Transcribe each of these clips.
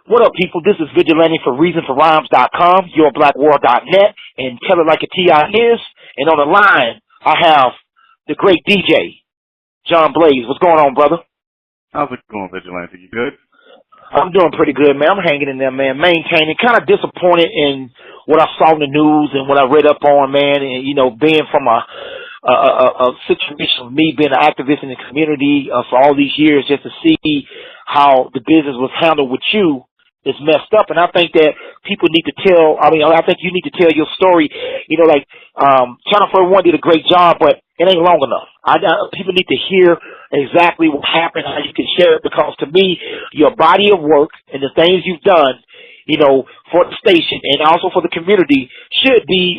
What up, people? This is Vigilante for ReasonForRhymes.com, YourBlackWar.net, and Tell It Like a T.I. is. And on the line, I have the great DJ, John Blaze. What's going on, brother? How's it going, Vigilante? You good? I'm doing pretty good, man. I'm hanging in there, man. Maintaining. Kind of disappointed in what I saw in the news and what I read up on, man. And, you know, being from a situation of me being an activist in the community for all these years, just to see how the business was handled with you is messed up. And I think that people need to tell, I think you need to tell your story. You know, like, Channel 41 did a great job, but it ain't long enough. People need to hear exactly what happened, how you can share it, because to me, your body of work and the things you've done, you know, for the station and also for the community should be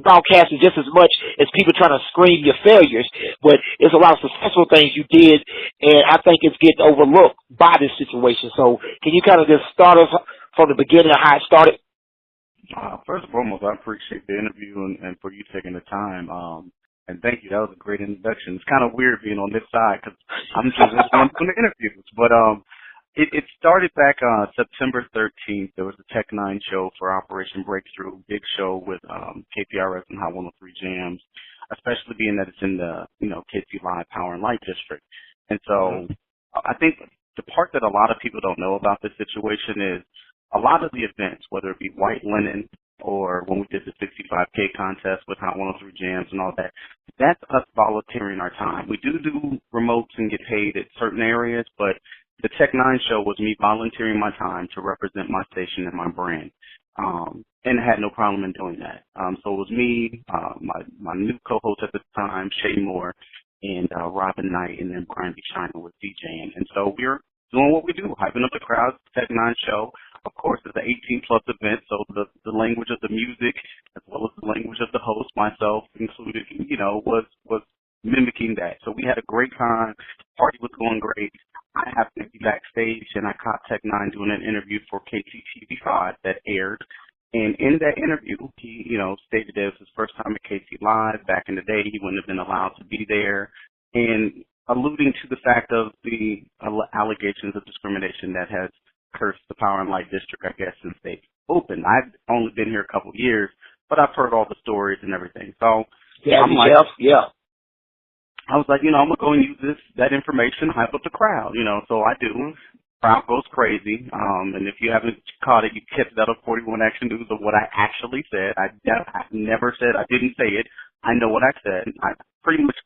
broadcasted just as much as people trying to scream your failures. But it's a lot of successful things you did, and I think it's getting overlooked by this situation. So can you kind of just start us from the beginning of how it started? First and foremost, I appreciate the interview and for you taking the time. And thank you. That was a great introduction. It's kind of weird being on this side because I'm just one from the interviews. But it started back on September 13th. There was a Tech N9ne show for Operation Breakthrough, big show with KPRS and Hot 103 Jams, especially being that it's in the, KC Live Power and Light District. And so I think the part that a lot of people don't know about this situation is a lot of the events, whether it be White Linen or when we did the 65K contest with Hot 103 Jams and all that, that's us volunteering our time. We do remotes and get paid at certain areas, but the Tech N9ne show was me volunteering my time to represent my station and my brand, and I had no problem in doing that. So it was me, my new co-host at the time, Shay Moore, and Robin Knight, and then Brian B. China was DJing. And so we were doing what we do, hyping up the crowd. Tech N9ne show, of course, it's an 18-plus event, so the language of the music as well as the language of the host, myself included, was mimicking that. So we had a great time. Party was going great. I happened to be backstage, and I caught Tech N9ne doing an interview for KCTV5 that aired. And in that interview, he, stated that it was his first time at KC Live. Back in the day, he wouldn't have been allowed to be there, and alluding to the fact of the allegations of discrimination that has cursed the Power and Light District, I guess, since they opened. I've only been here a couple of years, but I've heard all the stories and everything. So I was like, I'm going to go and use that information, hype up the crowd, so I do. Crowd goes crazy. And if you haven't caught it, you catch that on 41 Action News of what I actually said. I never said I didn't say it. I know what I said. I pretty much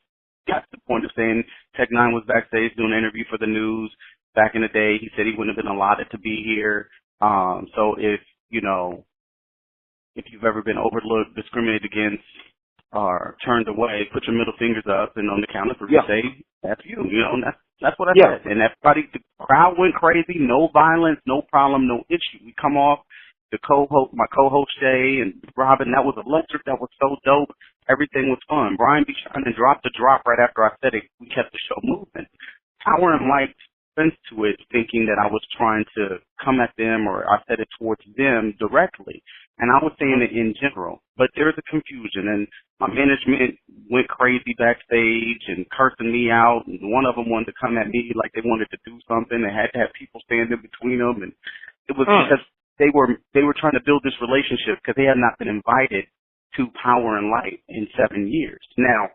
got to the point of saying Tech N9ne was backstage doing an interview for the news. Back in the day, he said he wouldn't have been allotted to be here. So if you've ever been overlooked, discriminated against, or turned away, put your middle fingers up, and on the count of three, say, that's you. That's what I said. And everybody, the crowd went crazy. No violence, no problem, no issue. We come off my co-host Shay and Robin. That was electric. That was so dope. Everything was fun. Brian B. China dropped the drop right after I said it. We kept the show moving. Power and Light sense to it, thinking that I was trying to come at them or I said it towards them directly. And I was saying it in general. But there's a confusion, and my management went crazy backstage and cursing me out. And one of them wanted to come at me like they wanted to do something. They had to have people stand in between them. And it was because they were trying to build this relationship because they had not been invited to Power and Light in 7 years. Now,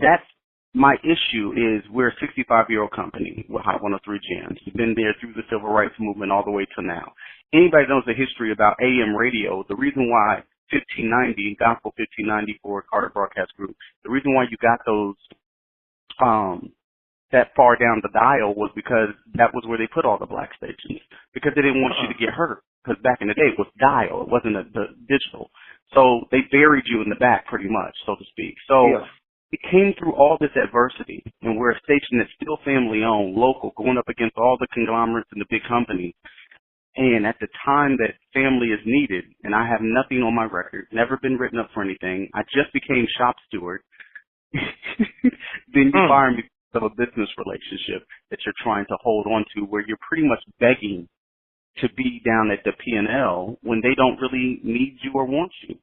that's my issue is we're a 65-year-old company with Hot 103 Jams. We've been there through the Civil Rights Movement all the way to now. Anybody knows the history about AM radio, the reason why 1590, Gospel 1590 for Carter Broadcast Group, the reason why you got those that far down the dial was because that was where they put all the black stations, because they didn't want you to get hurt, because back in the day it was dial, it wasn't the digital. So they buried you in the back pretty much, so to speak. So it came through all this adversity, and we're a station that's still family-owned, local, going up against all the conglomerates and the big companies. And at the time that family is needed, and I have nothing on my record, never been written up for anything, I just became shop steward, then you fire me because of a business relationship that you're trying to hold on to where you're pretty much begging to be down at the P&L when they don't really need you or want you.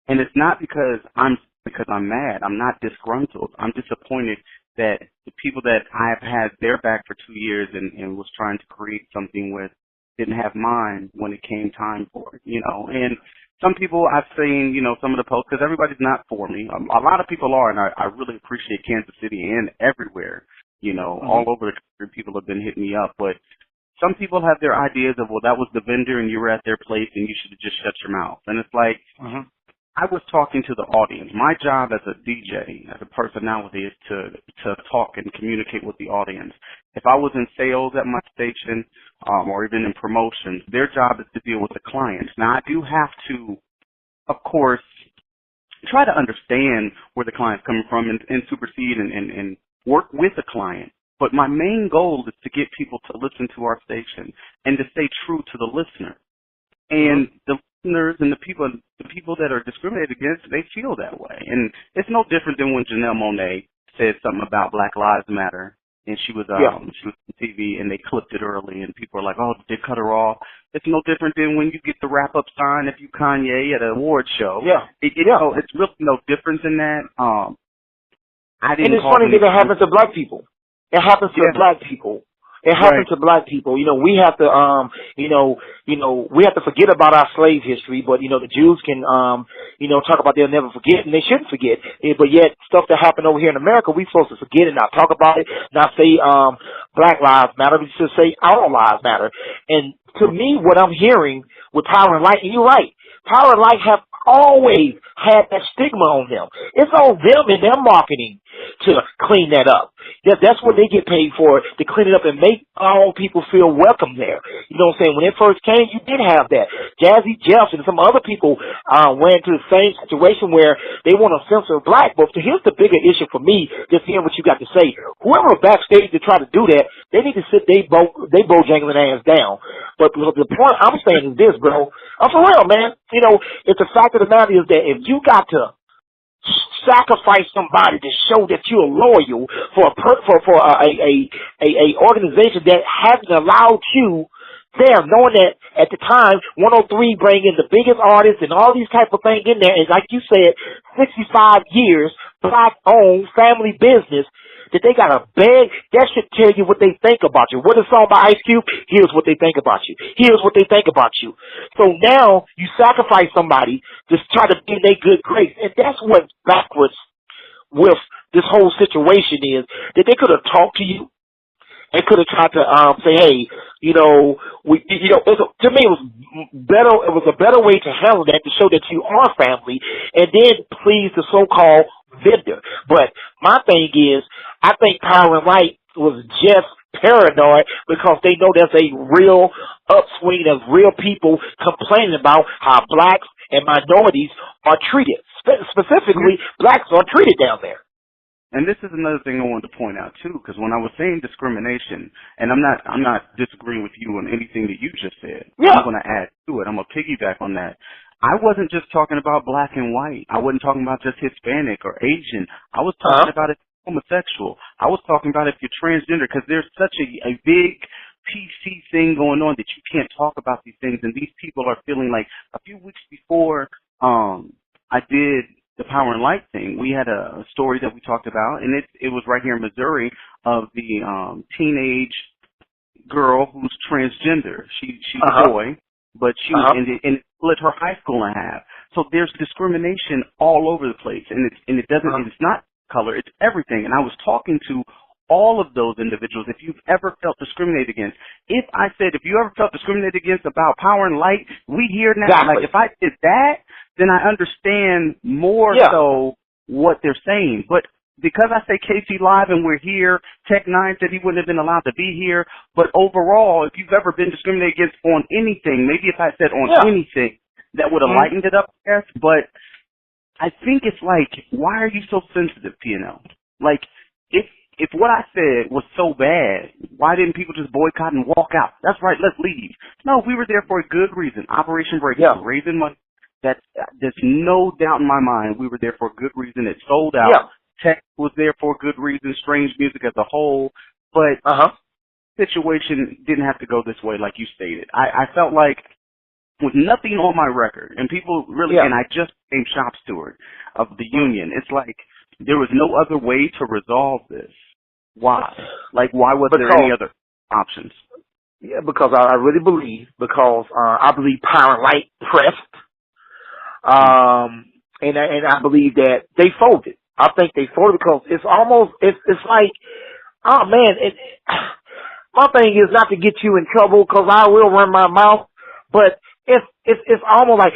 And it's not because I'm mad. I'm not disgruntled. I'm disappointed that the people that I've had their back for 2 years and was trying to create something with, didn't have mine when it came time for it, And some people I've seen, some of the posts, because everybody's not for me. A lot of people are, and I really appreciate Kansas City and everywhere, all over the country. People have been hitting me up, but some people have their ideas of, well, that was the vendor and you were at their place and you should have just shut your mouth. And it's like, I was talking to the audience. My job as a DJ, as a personality, is to talk and communicate with the audience. If I was in sales at my station, or even in promotions, their job is to deal with the clients. Now, I do have to, of course, try to understand where the client's coming from and supersede and work with the client. But my main goal is to get people to listen to our station and to stay true to the listener. And the listeners and the people that are discriminated against, they feel that way. And it's no different than when Janelle Monáe said something about Black Lives Matter, and she was on TV and they clipped it early, and people are like, oh, did they cut her off? It's no different than when you get the wrap-up sign if you Kanye at an award show. It's really no difference in that. And it's funny that it happens to black people. It happens to black people. It happens to black people. We have to, we have to forget about our slave history, but, the Jews can, talk about they'll never forget, and they shouldn't forget. But yet, stuff that happened over here in America, we're supposed to forget and not talk about it, not say, Black Lives Matter, we should say Our Lives Matter. And to me, what I'm hearing with Power and Light, and you're right, Power and Light have always had that stigma on them. It's on them and their marketing to clean that up. That's what they get paid for, to clean it up and make all people feel welcome there. You know what I'm saying? When it first came, you did have that. Jazzy Jeff and some other people went into the same situation where they want to censor black. But here's the bigger issue for me, just hearing what you got to say. Whoever backstage to try to do that, they need to sit they bojangling ass down. But the point I'm saying is this, bro. I'm for real, man. It's the fact of the matter is that if you got to sacrifice somebody to show that you're loyal for a organization that hasn't allowed you there, knowing that at the time 103 bring in the biggest artists and all these type of things in there, and like you said, 65 years black owned family business, that they got to beg, that should tell you what they think about you. What is song by Ice Cube? Here's what they think about you. Here's what they think about you. So now you sacrifice somebody to try to be in their good grace. And that's what's backwards with this whole situation is that they could have talked to you and could have tried to say, hey, to me it was better. It was a better way to handle that, to show that you are family, and then please the so-called vendor. But my thing is, I think Power and Light was just paranoid because they know there's a real upswing of real people complaining about how blacks and minorities are treated. Specifically, blacks are treated down there. And this is another thing I wanted to point out too, because when I was saying discrimination, and I'm not disagreeing with you on anything that you just said. I'm going to add to it. I'm going to piggyback on that. I wasn't just talking about black and white. I wasn't talking about just Hispanic or Asian. I was talking about it homosexual. I was talking about if you're transgender, because there's such a big PC thing going on that you can't talk about these things, and these people are feeling like a few weeks before I did the Power and Light thing, we had a story that we talked about, and it was right here in Missouri of the teenage girl who's transgender. She's a boy, but she and it split her high school in half. So there's discrimination all over the place, and it's not color, it's everything. And I was talking to all of those individuals. If you've ever felt discriminated against, if you ever felt discriminated against about Power and Light, we hear now. Like if I did that, then I understand more so what they're saying. But because I say KC Live and we're here, Tech N9ne said he wouldn't have been allowed to be here. But overall, if you've ever been discriminated against on anything, maybe if I said on anything, that would have lightened it up, I guess. But I think it's like, why are you so sensitive, P&L? Like, if what I said was so bad, why didn't people just boycott and walk out? That's right, let's leave. No, we were there for a good reason. Operation Breakthrough, raising money. There's no doubt in my mind we were there for a good reason. It sold out. Tech was there for a good reason, Strange Music as a whole. But situation didn't have to go this way like you stated. I felt like with nothing on my record, and people really, and I just became shop steward of the union, it's like there was no other way to resolve this. Why? Like, why was there any other options? Yeah, because I really believe, because I believe Power and Light pressed, and I believe that they folded. I think they folded because it's almost, it's like, oh man, my thing is not to get you in trouble, because I will run my mouth, but it's almost like,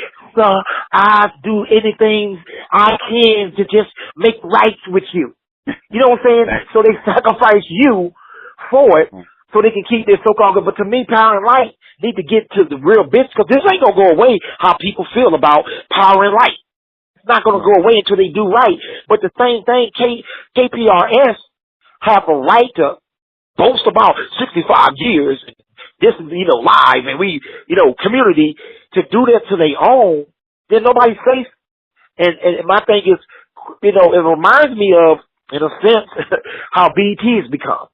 I do anything I can to just make right with you. You know what I'm saying? So they sacrifice you for it, so they can keep their so-called good. But to me, Power and Light need to get to the real business, because this ain't gonna go away how people feel about Power and Light. It's not gonna go away until they do right. But the same thing, KPRS have a right to boast about 65 years. This is, live, and we, community, to do that to their own, then nobody's safe. And my thing is, it reminds me of, in a sense, how BET has become.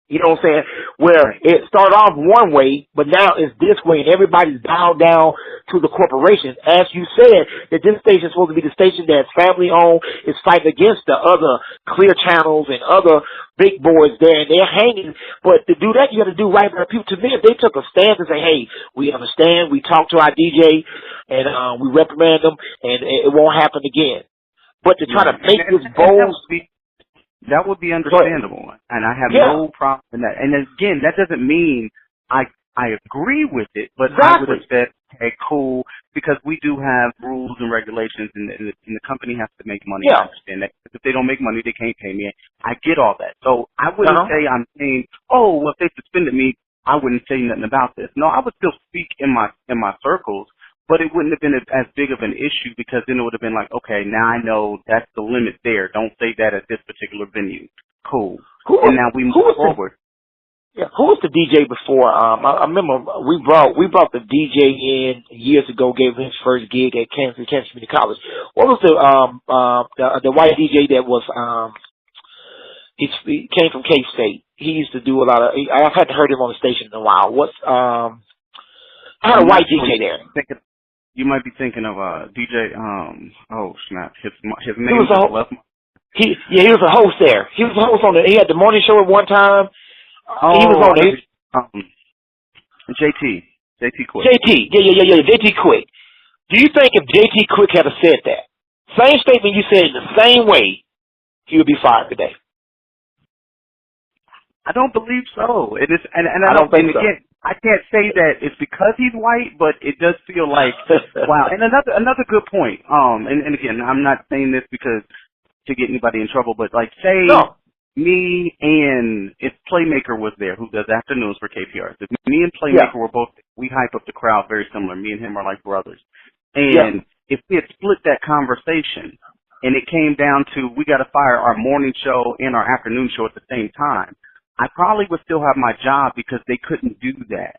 You know what I'm saying? Where it started off one way, but now it's this way, and everybody's bowed down to the corporations. As you said, that this station is supposed to be the station that's family owned, is fighting against the other clear channels and other big boys there, and they're hanging. But to do that, you got to do right by the people. To me, if they took a stance and say, hey, we understand, we talk to our DJ, and we reprimand them, and it won't happen again. But to try to make this bold... That would be understandable, and I have no problem in that. And again, that doesn't mean I agree with it, but I would have said, hey, cool, because we do have rules and regulations, and the company has to make money. I understand that. If they don't make money, they can't pay me. I get all that. So I wouldn't say I'm saying, oh, well, if they suspended me, I wouldn't say nothing about this. No, I would still speak in my circles, but it wouldn't have been as big of an issue, because then it would have been like, okay, now I know that's the limit there. Don't say that at this particular venue. Cool. And now we move forward. Who was the DJ before? I remember we brought the DJ in years ago, gave him his first gig at Kansas Community College. What was the white DJ that was, he came from K-State. He used to do a lot of, I hadn't heard him on the station in a while. I had a white DJ there. You might be thinking of DJ. Oh snap! His name was left. He was a host there. He was a host on he had the morning show at one time. He was on it. JT Quick. Yeah. JT Quick. Do you think if JT Quick had said that same statement you said in the same way, he would be fired today? I don't believe so. It is, and I don't think so. Again, I can't say that it's because he's white, but it does feel like wow. And another good point. And again, I'm not saying this because to get anybody in trouble, but like say me and if Playmaker was there, who does afternoons for KPR. If me and Playmaker were both, we hype up the crowd very similar. Me and him are like brothers. And if we had split that conversation and it came down to we got to fire our morning show and our afternoon show at the same time, I probably would still have my job because they couldn't do that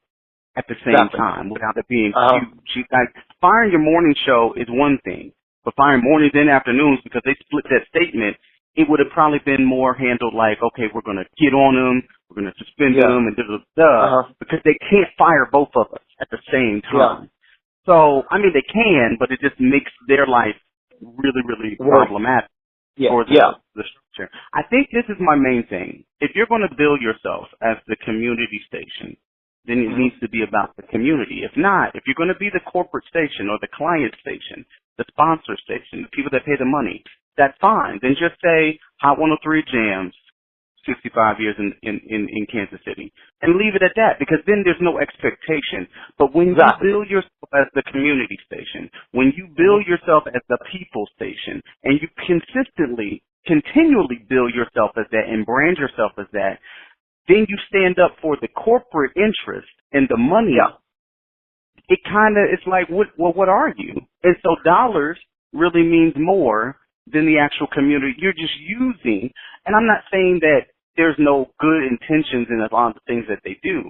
at the same time without it being huge. Like, firing your morning show is one thing, but firing mornings and afternoons because they split that statement, it would have probably been more handled like, okay, we're going to get on them, we're going to suspend them, and because they can't fire both of us at the same time. So, I mean, they can, but it just makes their life really, really problematic. For the structure. I think this is my main thing. If you're going to bill yourself as the community station, then it needs to be about the community. If not, if you're going to be the corporate station or the client station, the sponsor station, the people that pay the money, that's fine. Then just say Hot 103 Jams, 65 years in Kansas City, and leave it at that, because then there's no expectation. But when you bill yourself as the community station, when you bill yourself as the people station, and you continually bill yourself as that and brand yourself as that, then you stand up for the corporate interest and the money. It's like, what are you? And so dollars really means more than the actual community. You're just using, and I'm not saying that there's no good intentions in a lot of the things that they do.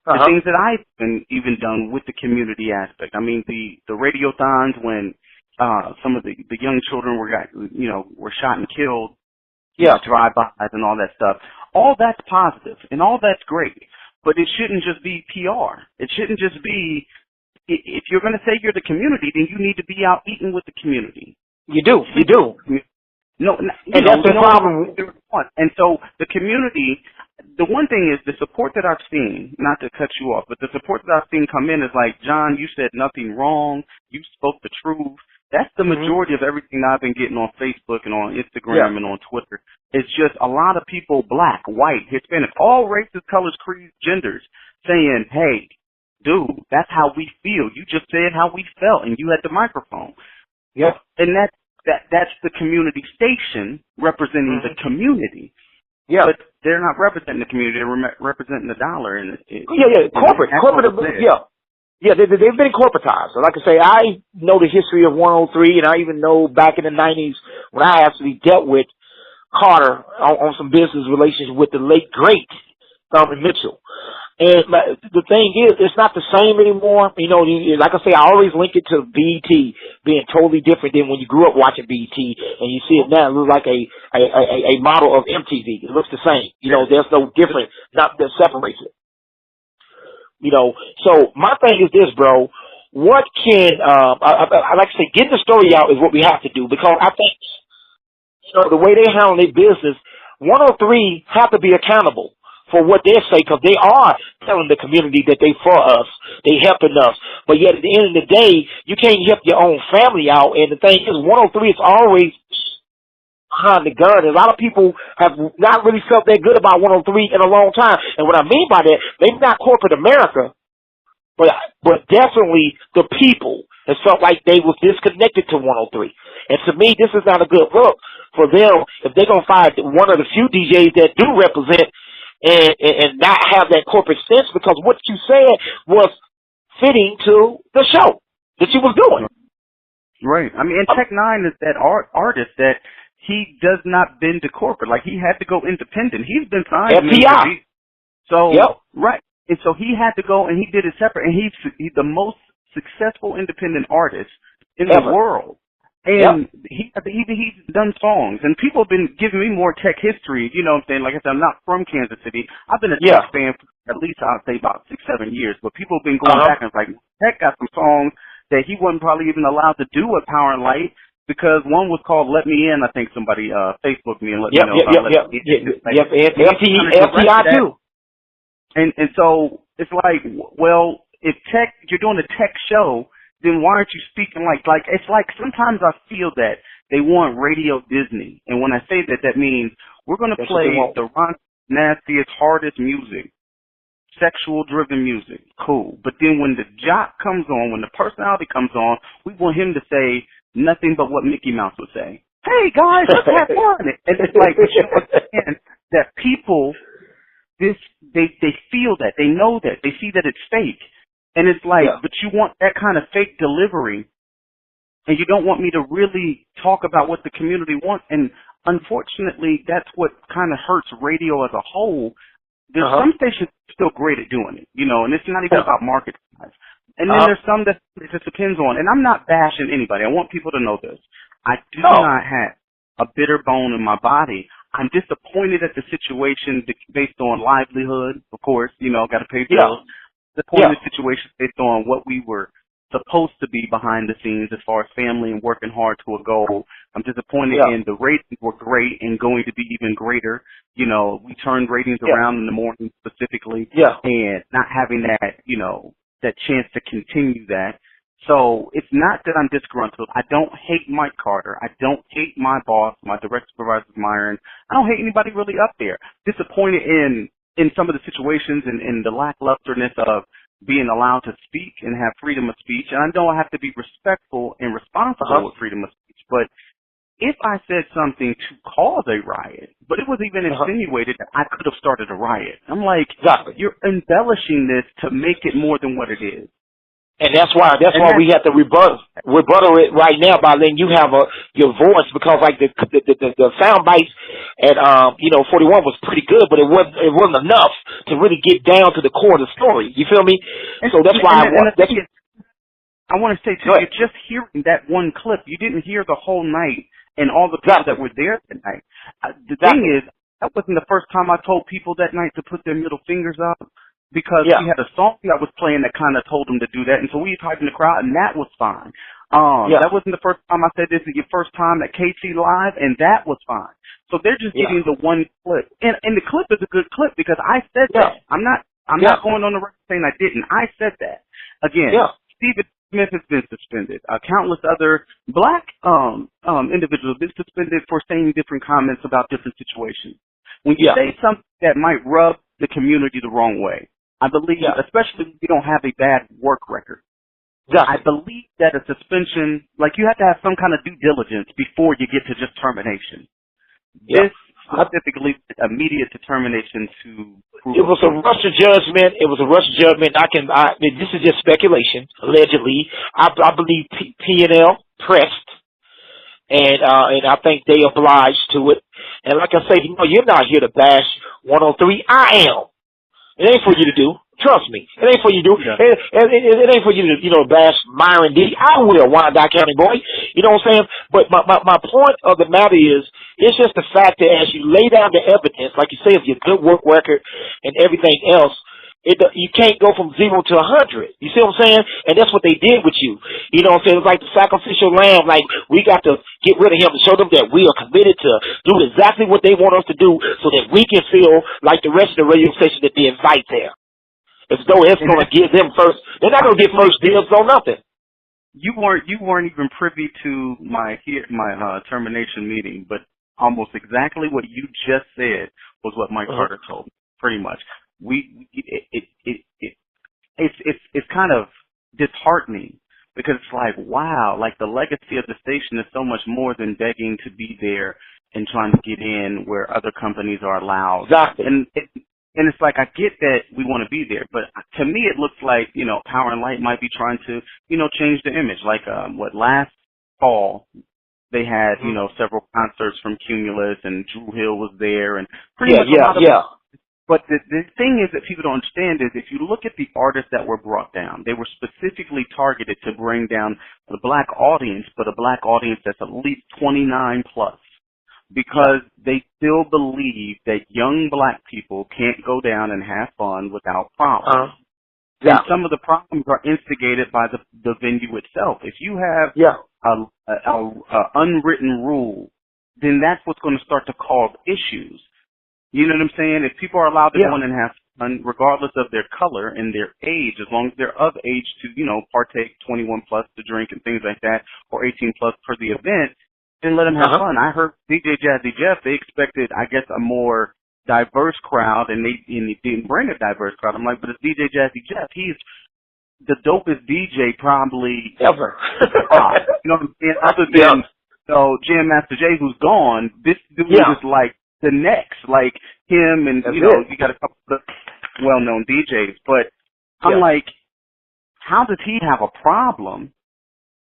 The things that I've even done with the community aspect. I mean, the radiothons when some of the young children were shot and killed, drive-bys and all that stuff. All that's positive and all that's great, but it shouldn't just be PR. It shouldn't just be, if you're going to say you're the community, then you need to be out eating with the community. You do. No, and that's the problem. And so the community, the one thing is the support that I've seen, not to cut you off, but the support that I've seen come in is like, John, you said nothing wrong. You spoke the truth. That's the majority of everything I've been getting on Facebook and on Instagram and on Twitter. It's just a lot of people, black, white, Hispanic, all races, colors, creeds, genders, saying, hey, dude, that's how we feel. You just said how we felt, and you had the microphone. Yeah. And that's the community station representing the community. Yeah. But they're not representing the community. They're representing the dollar. And corporate. Yeah, they've been corporatized. So like I say, I know the history of 103, and I even know back in the 90s when I actually dealt with Carter on some business relations with the late, great Thurman Mitchell. And the thing is, it's not the same anymore. You know, like I say, I always link it to BET being totally different than when you grew up watching BET, and you see it now. It looks like a model of MTV. It looks the same. You know, there's no difference, not that separates it. You know, so my thing is this, bro. What can I like to say, getting the story out is what we have to do, because I think, you know, the way they handle their business, 103 have to be accountable for what they say, because they are telling the community that they for us, they helping us. But yet at the end of the day, you can't help your own family out. And the thing is, 103 is always behind the gun. And a lot of people have not really felt that good about 103 in a long time. And what I mean by that, maybe not corporate America, but definitely the people has felt like they was disconnected to 103. And to me, this is not a good look for them if they're going to find one of the few DJs that do represent and not have that corporate sense, because what you said was fitting to the show that you was doing. Right. I mean, and Tech N9ne is that artist that he does not bend to corporate. Like, he had to go independent. He's been signed. FPI. So, right. And so he had to go, and he did it separate. And he's the most successful independent artist in the world. And he's done songs, and people have been giving me more Tech history. You know what I'm saying? Like I said, I'm not from Kansas City. I've been a Tech fan for at least, I'll say, about 6-7 years. But people have been going back and it's like, Tech got some songs that he wasn't probably even allowed to do at Power and Light, because one was called "Let Me In." I think somebody Facebooked me and let me know about FTI too. And so it's like, well, if you're doing a Tech show, then why aren't you speaking like it's like sometimes I feel that they want Radio Disney. And when I say that, that means we're going to play the nastiest, hardest music, sexual-driven music. Cool. But then when the jock comes on, when the personality comes on, we want him to say nothing but what Mickey Mouse would say. Hey, guys, let's have fun. And it's like, you understand that people, they feel that. They know that. They see that it's fake. And it's like, but you want that kind of fake delivery, and you don't want me to really talk about what the community wants. And unfortunately, that's what kind of hurts radio as a whole. There's some stations still great at doing it, you know, and it's not even about market size. And then there's some that it just depends on. And I'm not bashing anybody. I want people to know this. I do not have a bitter bone in my body. I'm disappointed at the situation based on livelihood, of course, you know, got to pay bills. The point of the situation based on what we were supposed to be behind the scenes as far as family and working hard to a goal. I'm disappointed in the ratings were great and going to be even greater. You know, we turned ratings around in the morning specifically and not having that, you know, that chance to continue that. So it's not that I'm disgruntled. I don't hate Mike Carter. I don't hate my boss, my direct supervisor, Myron. I don't hate anybody really up there. Disappointed in some of the situations and the lacklusterness of being allowed to speak and have freedom of speech. And I know I have to be respectful and responsible with freedom of speech. But if I said something to cause a riot, but it was even insinuated that I could have started a riot, I'm like, you're embellishing this to make it more than what it is. And that's why we have to rebuttal it right now by letting you have your voice, because like the sound bites at 41 was pretty good, but it wasn't enough to really get down to the core of the story. You feel me? And so that's why I want to say too, you're just hearing that one clip. You didn't hear the whole night and all the people that were there that night. The thing is, that wasn't the first time I told people that night to put their middle fingers up. Because we had a song that was playing that kind of told them to do that, and so we typed in the crowd, and that was fine. That wasn't the first time I said this is your first time at KC Live, and that was fine. So they're just getting the one clip. And the clip is a good clip because I said that. I'm not going on the record saying I didn't. I said that. Again, Stephen Smith has been suspended. Countless other black individuals have been suspended for saying different comments about different situations. When you say something that might rub the community the wrong way, I believe, especially if you don't have a bad work record, I believe that a suspension, like you have to have some kind of due diligence before you get to just termination. This specifically immediate determination to prove it was a rush of judgment. It was a rush of judgment. This is just speculation, allegedly. I believe P&L pressed, and I think they obliged to it. And like I say, you're not here to bash 103. I am. It ain't for you to do. Trust me. It ain't for you to do. It ain't for you to, bash Myron D. I will, Wyandotte County boy. You know what I'm saying? But my point of the matter is, it's just the fact that as you lay down the evidence, like you say, if your good work record and everything else, you can't go from 0 to 100. You see what I'm saying? And that's what they did with you. You know what I'm saying? It's like the sacrificial lamb. Like, we got to get rid of him to show them that we are committed to do exactly what they want us to do so that we can feel like the rest of the radio station that they invite there. As though it's going to give them first. They're not going to get first dibs on nothing. You weren't even privy to my termination meeting, but almost exactly what you just said was what Mike Carter told me, pretty much. It's kind of disheartening because it's like, wow, like the legacy of the station is so much more than begging to be there and trying to get in where other companies are allowed. Exactly. And it's like, I get that we want to be there, but to me it looks like, Power and Light might be trying to, change the image. Like, last fall, they had, several concerts from Cumulus and Drew Hill was there and pretty much a lot of But the thing is that people don't understand is if you look at the artists that were brought down, they were specifically targeted to bring down the black audience, but a black audience that's at least 29 plus. Because they still believe that young black people can't go down and have fun without problems. And some of the problems are instigated by the venue itself. If you have a unwritten rule, then that's what's going to start to cause issues. You know what I'm saying? If people are allowed to go in and have fun, regardless of their color and their age, as long as they're of age to, partake 21 plus to drink and things like that, or 18 plus per the event, then let them have fun. I heard DJ Jazzy Jeff, they expected, I guess, a more diverse crowd, and they didn't bring a diverse crowd. I'm like, but it's DJ Jazzy Jeff. He's the dopest DJ probably ever. You know what I'm saying? Other than, Jam Master Jay, who's gone, this dude is like the next, like him and, you got a couple of well-known DJs. But I'm like, how does he have a problem?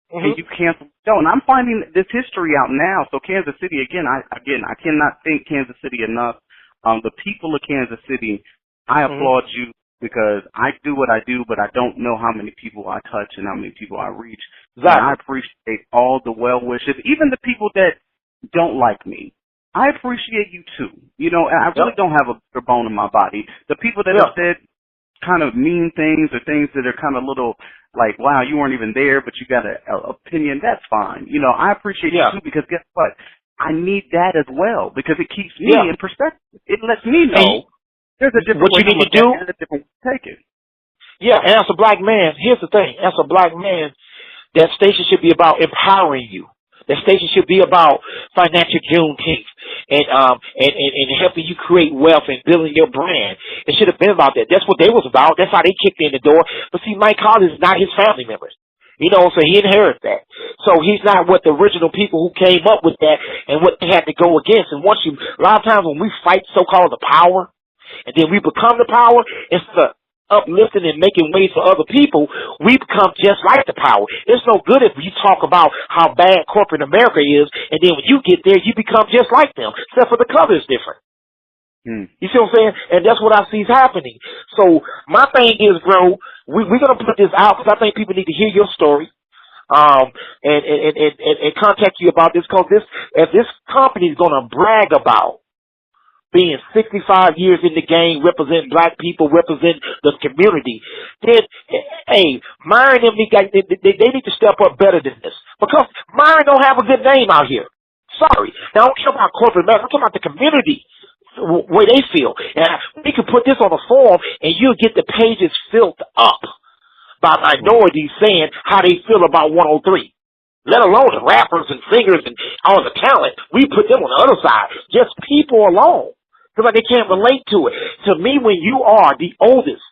And you cancel the show. And I'm finding this history out now. So Kansas City, again, I cannot thank Kansas City enough. The people of Kansas City, I applaud you because I do what I do, but I don't know how many people I touch and how many people I reach. Exactly. And I appreciate all the well wishes, even the people that don't like me. I appreciate you too. I really don't have a bone in my body. The people that have said kind of mean things or things that are kind of little like, wow, you weren't even there, but you got an opinion, that's fine. I appreciate you too because guess what? I need that as well because it keeps me in perspective. It lets me know there's a different way to look at it and a different way to take it. Yeah, and as a black man, here's the thing. As a black man, that station should be about empowering you. That station should be about financial Juneteenth and helping you create wealth and building your brand. It should have been about that. That's what they was about. That's how they kicked in the door. But see, Mike Collins is not his family members. So he inherited that. So he's not what the original people who came up with that and what they had to go against. And a lot of times when we fight so-called the power, and then we become the power, instead of uplifting and making ways for other people, we become just like the power. It's no good if you talk about how bad corporate America is, and then when you get there, you become just like them, except for the color is different. You see what I'm saying? And that's what I see is happening. So my thing is, bro, we're going to put this out because I think people need to hear your story and contact you about this because if this company is going to brag about being 65 years in the game, represent black people, represent the community, then, hey, Myron and me, they need to step up better than this. Because Myron don't have a good name out here. Sorry. Now, I don't care about corporate America. I'm talking about the community, the way they feel. And we could put this on a form, and you'll get the pages filled up by minorities saying how they feel about 103. Let alone the rappers and singers and all the talent. We put them on the other side. Just people alone. Because like they can't relate to it. To me, when you are the oldest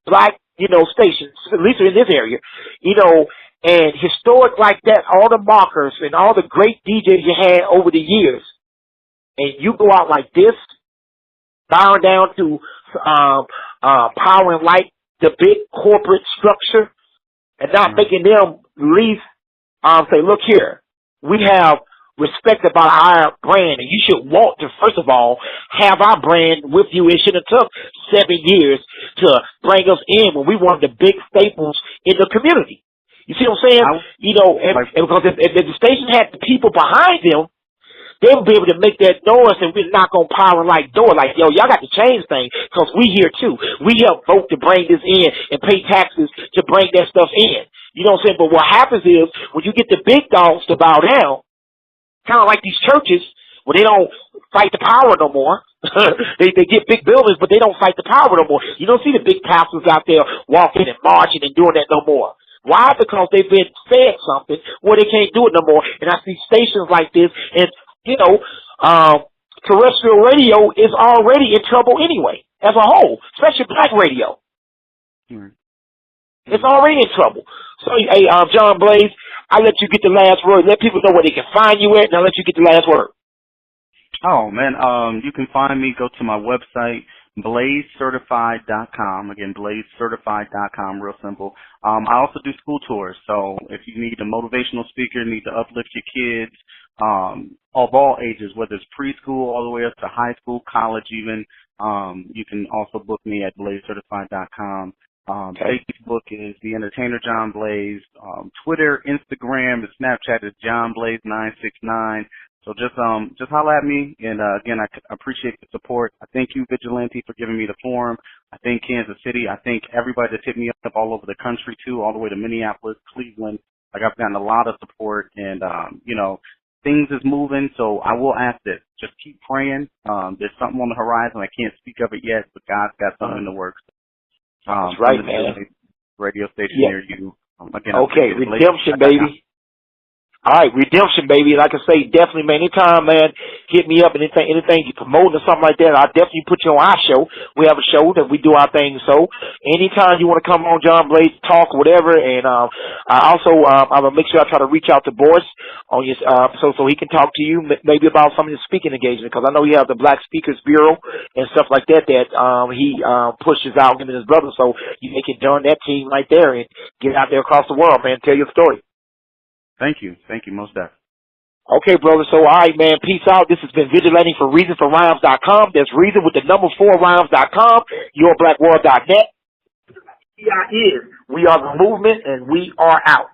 black, station, at least in this area, and historic like that, all the markers and all the great DJs you had over the years, and you go out like this, bowing down to power and light, the big corporate structure, and not making them leave, say, look here, we have respect about our brand, and you should want to, first of all, have our brand with you. It should have took 7 years to bring us in when we wanted the big staples in the community. You see what I'm saying? And because if the station had the people behind them, they would be able to make that noise, and we're not going to power and light door like, yo, y'all got to change things because we here too. We help vote to bring this in and pay taxes to bring that stuff in. You know what I'm saying? But what happens is when you get the big dogs to bow down, kind of like these churches where they don't fight the power no more. they get big buildings, but they don't fight the power no more. You don't see the big pastors out there walking and marching and doing that no more. Why? Because they've been fed something where they can't do it no more. And I see stations like this, and terrestrial radio is already in trouble anyway, as a whole, especially black radio. It's already in trouble. So, hey, John Blaze, I'll let you get the last word. Let people know where they can find you at, and I'll let you get the last word. Oh, man, you can find me. Go to my website, blazecertified.com. Again, blazecertified.com, real simple. I also do school tours, so if you need a motivational speaker, need to uplift your kids, of all ages, whether it's preschool all the way up to high school, college even, you can also book me at blazecertified.com. Facebook is The Entertainer John Blaze. Twitter, Instagram, and Snapchat is John Blaze 969. So just holler at me. And again, I appreciate the support. I thank you, Vigilante, for giving me the forum. I thank Kansas City. I thank everybody that's hit me up all over the country too, all the way to Minneapolis, Cleveland. Like I've gotten a lot of support, and things is moving. So I will ask this: just keep praying. There's something on the horizon. I can't speak of it yet, but God's got something in the works. That's right, man. Radio station near you. Again, okay, redemption, baby. All right, redemption, baby. Like I say, definitely, man. Anytime, man, hit me up. Anything you promoting or something like that, I'll definitely put you on our show. We have a show that we do our thing. So anytime you want to come on, John Blaze, talk, whatever. And I also I'm gonna make sure I try to reach out to Boris on your so he can talk to you maybe about some of your speaking engagement, because I know you have the Black Speakers Bureau and stuff like that he pushes out, him and his brother. So you can join that team right there and get out there across the world, man. Tell your story. Thank you, most definitely. Okay, brother. So, all right, man. Peace out. This has been Vigilante for ReasonForRhymes.com. That's reason with the number 4rhymes.com. YourBlackWorld.net. We are the movement, and we are out.